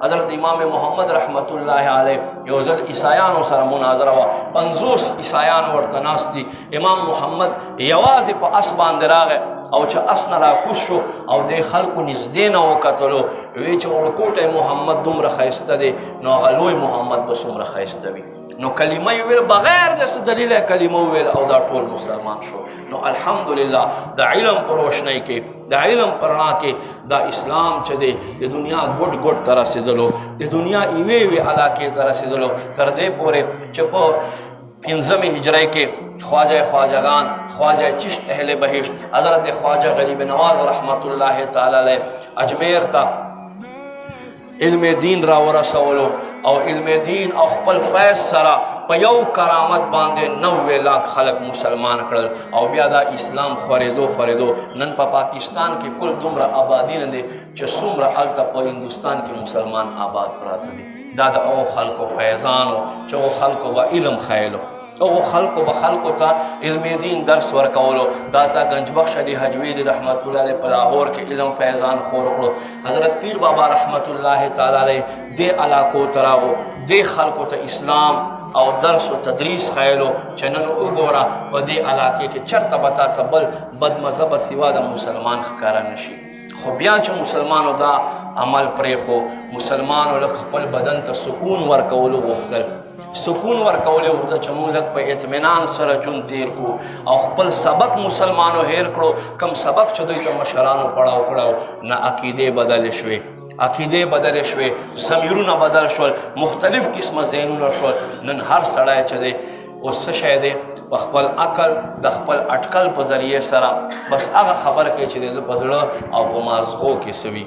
حضرت امام محمد رحمت الله علیه یو ځل عیسایانو سره مناظره وه 50 عیسایان ورته ناست دي امام محمد یوازې په اس باندې راغی او چې اس نه راکوز شو او د خلکو نږدې نه وکتلو وی چې ورکوټی محمد دومره ښایسته دی نو هغه لوی محمد به څومره ښایسته وي نو کلمه یې ویل بغیر د څه دلیل یې کلمه وویل او دا ټول مسلمان شو نو الحمدلله د علم په روشنۍ کې د علم په رڼا کې دا اسلام چې دی د دنیا ګوټ ګوټ ته رسېدلو د دنیا یوې یوې علاقې ته رسېدلو تر دې پورې چې په 15 هجری کې خواجه خواجگان خواجه چشت اهل بهشت حضرت خواجه غریب نواز رحمت الله تعالی علیه اجمیر ته علم دین را ورسولو او علم دین او خپل فیض سره په یو کرامت باندې 90 لاک خلق مسلمان کړل او بیا دا اسلام خورېدو نن په پاکستان کې کل دومره آبادی نه دی چې څومره هلته په هندوستان کې مسلمان آباد پراته دي دا د هغو خلکو فیضانو چې هغو خلکو به علم ښیلو هغو خلکو به خلکو ته علم دین درس ورکولو دا تا گنج بخش علی حجویری رحمت الله علیه په لاهور کې علم فیضان خور کړو حضرت پیر بابا رحمت الله تعالی علیه دې علاقو ته راغو دې خلکو ته اسلام او درس و تدریس خیلو چې نن وګوره په دې علاقې کې چرته به تا ته بل بد مذهبه سوا د مسلمان ښکاره نشي خو بیا چې مسلمانو دا عمل پرېښو مسلمانو لږ خپل بدن ته سکون ورکولو غوښتل سکون ورکولو غوښتل چې موږ لږ په اطمینان سره ژوند تېر کړو او خپل سبق مسلمانو هیر کړو کم سبق چې دوی ته مشرانو پړاو کړو نه عقیدې بدلې شوې عقیدې بدلې شوې ضمیرونه بدل شول مختلف قسمه ذهنونه شول نن هر سړی چې دی اوس څه شی دی په خپل عقل د خپل اټکل په ذریعې سره بس هغه خبر کوي چې د په زړه او په مازغو کې څه وي